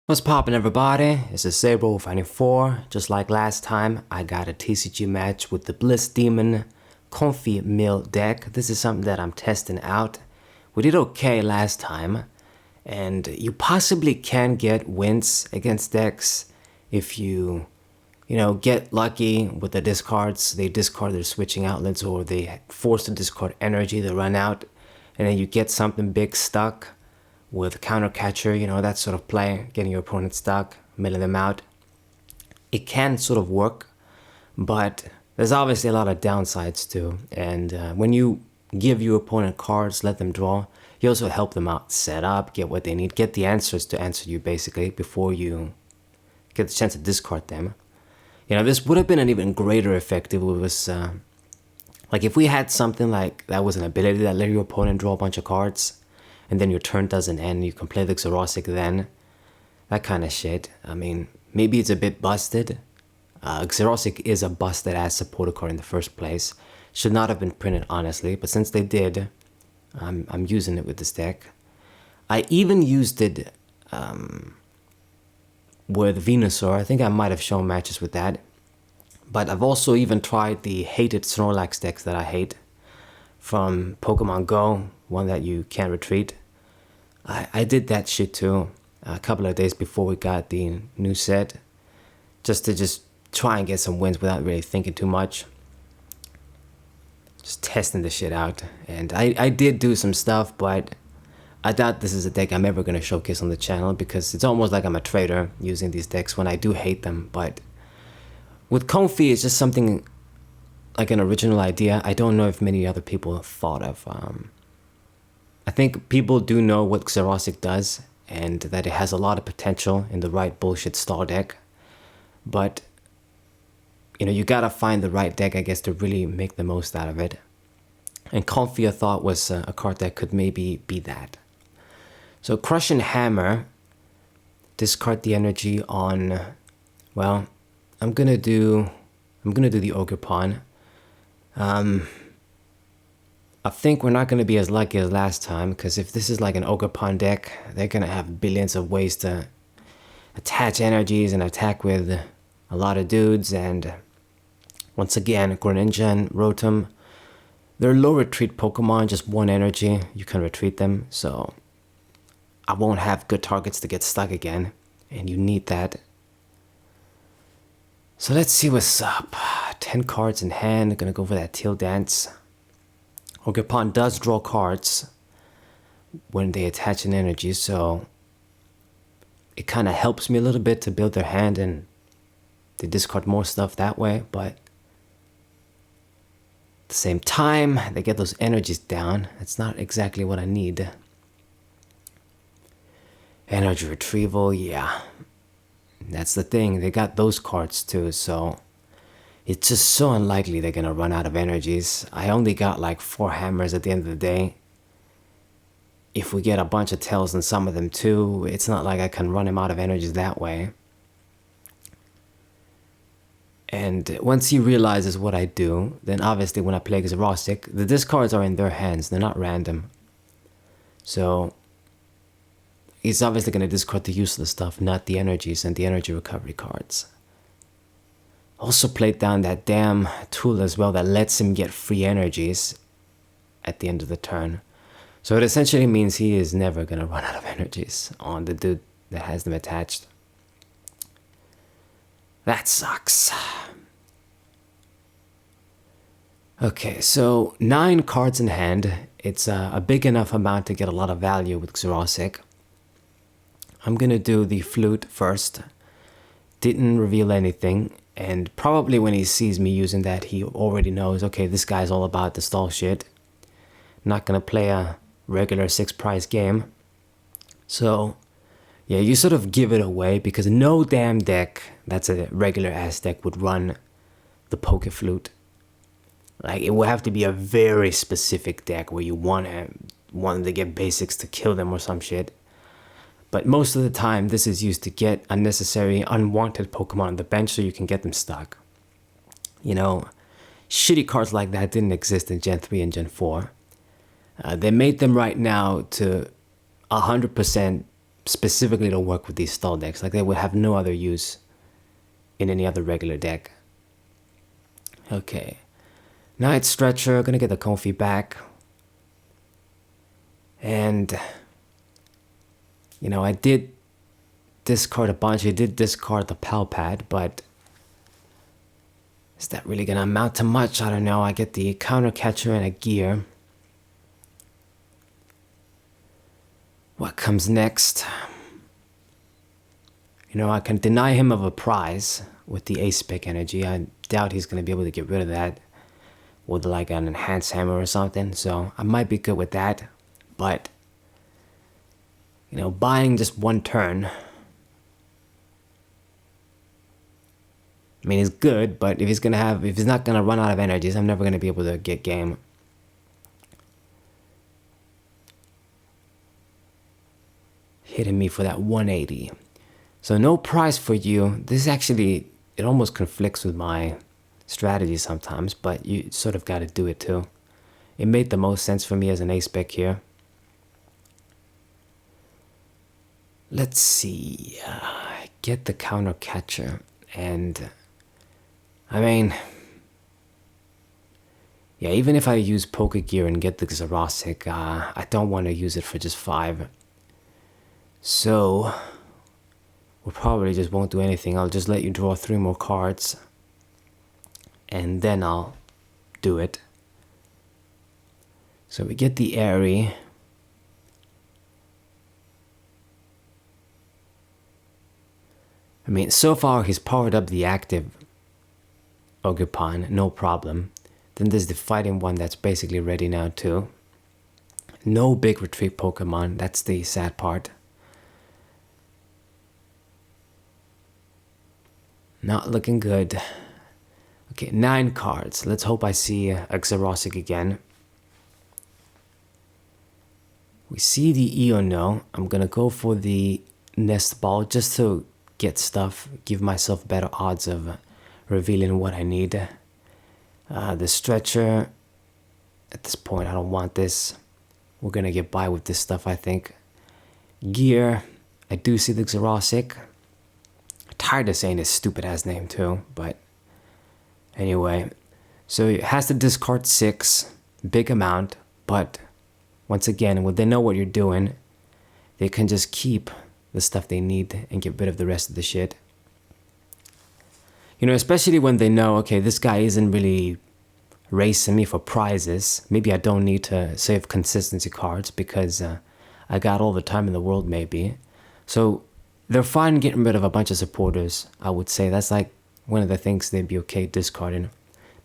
What's poppin', everybody? It's a Saber Fighting 4. Just like last time, I got a TCG match with the Bliss Demon Comfey Mill deck. This is something that I'm testing out. We did okay last time, and you possibly can get wins against decks if you get lucky with the discards. They discard their switching outlets, or they force to discard energy, they run out, and then you get something big stuck with counter catcher, that sort of play, getting your opponent stuck, milling them out. It can sort of work, but there's obviously a lot of downsides too. And when you give your opponent cards, let them draw, you also help them out, set up, get what they need, get the answers to answer you basically before you get the chance to discard them. This would have been an even greater effect if it was like if we had something like that was an ability that let your opponent draw a bunch of cards, and then your turn doesn't end, you can play the xerosic then. That kind of shit. I mean, maybe it's a bit busted. Xerosic is a busted ass supporter card in the first place. Should not have been printed, honestly, but since they did, I'm using it with this deck. I even used it with Venusaur. I think I might have shown matches with that. But I've also even tried the hated Snorlax decks that I hate from Pokemon Go, one that you can't retreat. I did that shit too a couple of days before we got the new set, just to try and get some wins without really thinking too much. Just testing the shit out. And I did do some stuff, but I doubt this is a deck I'm ever going to showcase on the channel, because it's almost like I'm a traitor using these decks when I do hate them. But with Comfey, it's just something like an original idea. I don't know if many other people thought of. I think people do know what xerosic does, and that it has a lot of potential in the right bullshit star deck. But you gotta find the right deck, I guess, to really make the most out of it. And Comfey, I thought, was a card that could maybe be that. So Crush and Hammer, discard the energy on, well, I'm gonna do the Ogerpon. I think we're not going to be as lucky as last time, because if this is like an Ogerpon deck, they're going to have billions of ways to attach energies and attack with a lot of dudes. And once again, Greninja and Rotom, they're low retreat Pokemon, just one energy, you can retreat them. So I won't have good targets to get stuck again, and you need that. So let's see what's up. 10 cards in hand, gonna go for that Teal Dance. Ogerpon does draw cards when they attach an energy, so it kind of helps me a little bit to build their hand, and they discard more stuff that way. But at the same time, they get those energies down. That's not exactly what I need. Energy retrieval, yeah. That's the thing, they got those cards too, so it's just so unlikely they're gonna run out of energies. I only got like 4 hammers at the end of the day. If we get a bunch of tails and some of them too, it's not like I can run him out of energies that way. And once he realizes what I do, then obviously when I play xerosic, the discards are in their hands, they're not random. So he's obviously going to discard the useless stuff, not the energies and the energy recovery cards. Also played down that damn tool as well that lets him get free energies at the end of the turn. So it essentially means he is never going to run out of energies on the dude that has them attached. That sucks. Okay, so 9 cards in hand. It's a big enough amount to get a lot of value with xerosic. I'm gonna do the flute first. Didn't reveal anything, and probably when he sees me using that, he already knows, okay, this guy's all about the stall shit. Not gonna play a regular 6 prize game. So yeah, you sort of give it away, because no damn deck that's a regular ass deck would run the Poke Flute. Like, it would have to be a very specific deck where you want them to get basics to kill them or some shit. But most of the time, this is used to get unnecessary, unwanted Pokemon on the bench so you can get them stuck. Shitty cards like that didn't exist in Gen 3 and Gen 4. They made them right now to 100% specifically to work with these stall decks. Like they would have no other use in any other regular deck. Okay. Night Stretcher, gonna get the Comfey back. And, you know, I did discard a bunch. I did discard the Pal Pad, but is that really gonna amount to much? I don't know. I get the Counter Catcher and a Gear. What comes next? You know, I can deny him of a prize with the Ace-Spec energy. I doubt he's gonna be able to get rid of that with like an Enhanced Hammer or something. So I might be good with that. But, you know, buying just one turn, I mean, it's good, but if he's not gonna run out of energies, I'm never gonna be able to get game. Hitting me for that 180. So no prize for you. This actually, it almost conflicts with my strategy sometimes, but you sort of got to do it too. It made the most sense for me as an Ace-Spec here. Let's see, get the Counter Catcher, and I mean, yeah, even if I use Poker Gear and get the Xerosic, I don't want to use it for just 5. So, we probably just won't do anything. I'll just let you draw 3 more cards, and then I'll do it. So we get the Airy. I mean, so far he's powered up the active Ogerpon, no problem. Then there's the fighting one that's basically ready now too. No big retreat Pokemon, that's the sad part. Not looking good. Okay, 9 cards. Let's hope I see a Xerosic again. We see the Iono. I'm gonna go for the Nest Ball just to get stuff, give myself better odds of revealing what I need. The Stretcher, at this point I don't want this. We're gonna get by with this stuff, I think. Gear, I do see the Xerosic. Tired of saying his stupid ass name too, but anyway. So it has to discard 6, big amount, but once again, when they know what you're doing, they can just keep the stuff they need and get rid of the rest of the shit. You know, especially when they know, okay, this guy isn't really racing me for prizes. Maybe I don't need to save consistency cards because I got all the time in the world, maybe. So they're fine getting rid of a bunch of supporters, I would say. That's like one of the things they'd be okay discarding.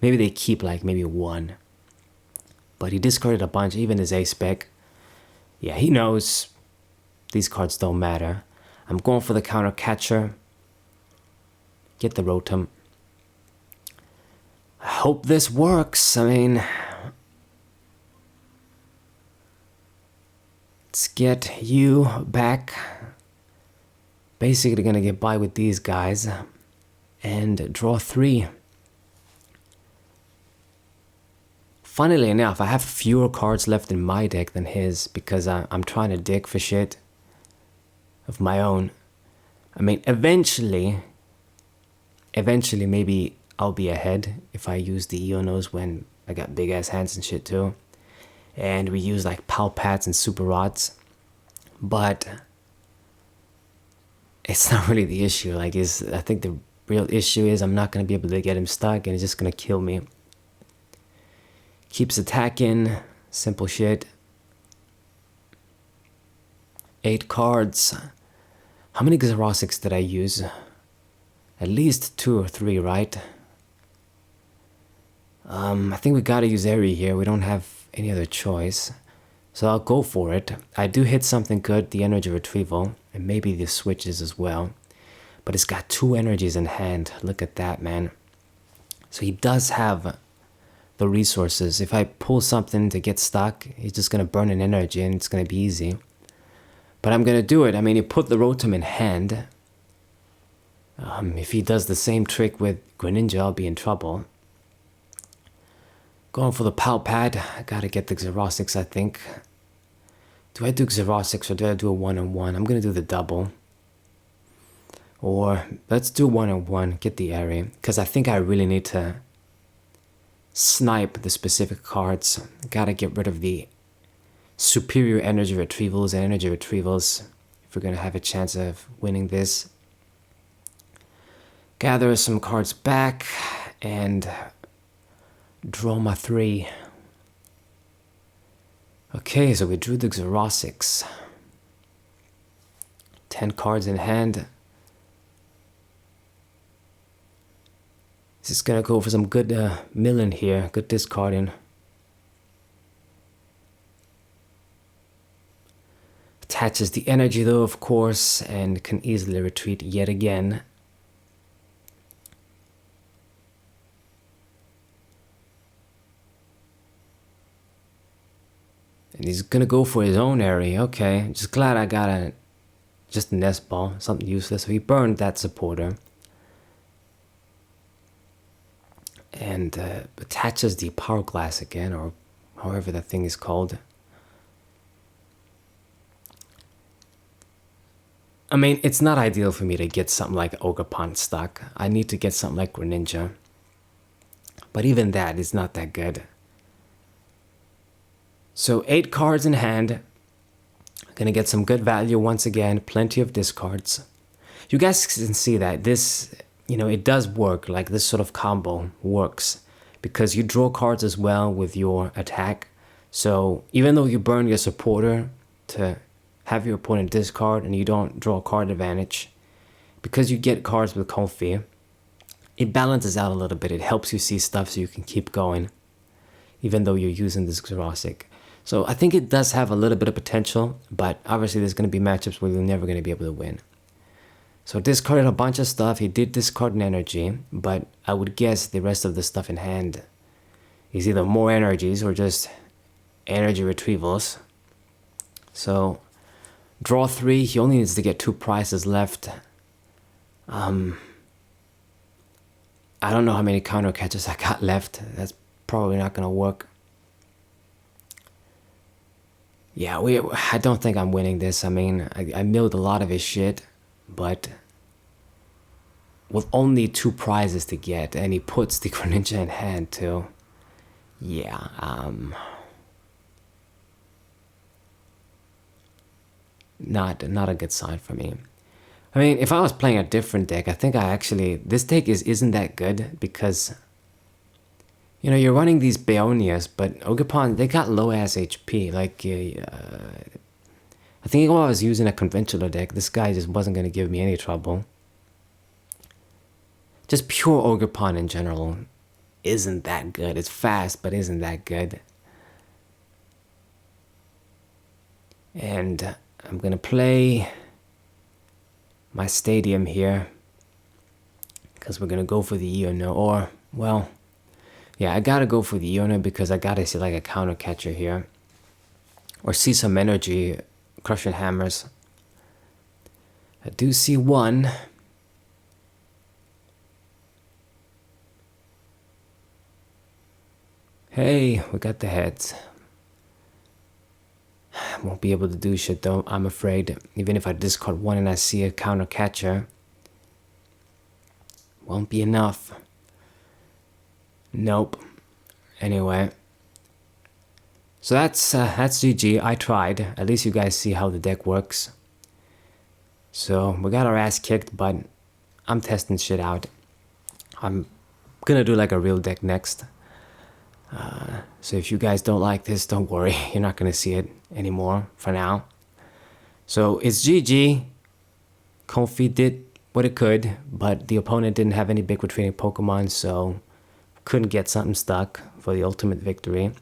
Maybe they keep like maybe 1. But he discarded a bunch, even his Ace-Spec. Yeah, he knows these cards don't matter. I'm going for the Counter Catcher. Get the Rotom. I hope this works. I mean, let's get you back. Basically gonna get by with these guys and draw 3. Funnily enough, I have fewer cards left in my deck than his because I'm trying to dig for shit of my own. I mean, eventually maybe I'll be ahead if I use the Ionos when I got big ass hands and shit too. And we use like Pal Pads and Super Rods. But it's not really the issue. Like, I think the real issue is I'm not going to be able to get him stuck and it's just going to kill me. Keeps attacking, simple shit. 8 cards. How many Xerosics did I use? At least 2 or 3, right? I think we gotta use Airy here. We don't have any other choice. So I'll go for it. I do hit something good, the Energy Retrieval, and maybe the switches as well. But it's got 2 energies in hand. Look at that, man. So he does have the resources. If I pull something to get stuck, he's just gonna burn an energy and it's gonna be easy. But I'm gonna do it. I mean, he put the Rotom in hand. If he does the same trick with Greninja, I'll be in trouble. Going for the Pal Pad. I gotta get the Xerosics, I think. Do I do xerosic or do I do a one-on-one? I'm gonna do the double. Or let's do one-on-one, get the area. Because I think I really need to snipe the specific cards. Gotta get rid of the superior energy retrievals and energy retrievals if we're gonna have a chance of winning this. Gather some cards back and draw my 3. Okay, so we drew the xerosics. 10 cards in hand. This is gonna go for some good milling here, good discarding. Attaches the energy though, of course, and can easily retreat yet again. And he's gonna go for his own area. Okay, just glad I got just a nest ball, something useless. So he burned that supporter. And attaches the power glass again, or however that thing is called. I mean, it's not ideal for me to get something like Ogerpon stuck. I need to get something like Greninja. But even that is not that good. So 8 cards in hand. Gonna get some good value once again. Plenty of discards. You guys can see that this, you know, it does work. Like this sort of combo works. Because you draw cards as well with your attack. So even though you burn your supporter to have your opponent discard and you don't draw a card advantage, because you get cards with Comfey, it balances out a little bit. It helps you see stuff so you can keep going. Even though you're using this xerosic. So I think it does have a little bit of potential, but obviously there's going to be matchups where you're never going to be able to win. So discarded a bunch of stuff. He did discard an energy, but I would guess the rest of the stuff in hand is either more energies or just energy retrievals. So draw 3. He only needs to get 2 prizes left. I don't know how many counter catches I got left. That's probably not going to work. Yeah, I don't think I'm winning this. I mean, I milled a lot of his shit, but with only 2 prizes to get, and he puts the Greninja in hand too. Yeah, not a good sign for me. I mean, if I was playing a different deck, I think this deck isn't that good because, you know, you're running these Beonias, but Ogerpon, they got low ass HP. Like, I think while I was using a conventional deck, this guy just wasn't going to give me any trouble. Just pure Ogerpon in general isn't that good. It's fast, but isn't that good. And I'm going to play my stadium here because we're going to go for the Iono, or, well, yeah, I gotta go for the Iono because I gotta see like a counter catcher here. Or see some energy, crushing hammers. I do see one. Hey, we got the heads. Won't be able to do shit though, I'm afraid. Even if I discard 1 and I see a counter catcher, won't be enough. Nope. Anyway, so that's GG. I tried. At least you guys see how the deck works. So we got our ass kicked, but I'm testing shit out. I'm gonna do like a real deck next. So if you guys don't like this, don't worry. You're not gonna see it anymore for now. So it's GG. Comfey did what it could, but the opponent didn't have any big retreating Pokemon, so couldn't get something stuck for the ultimate victory.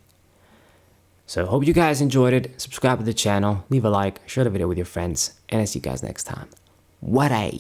So hope you guys enjoyed it. Subscribe to the channel, leave a like, share the video with your friends, and I'll see you guys next time. What a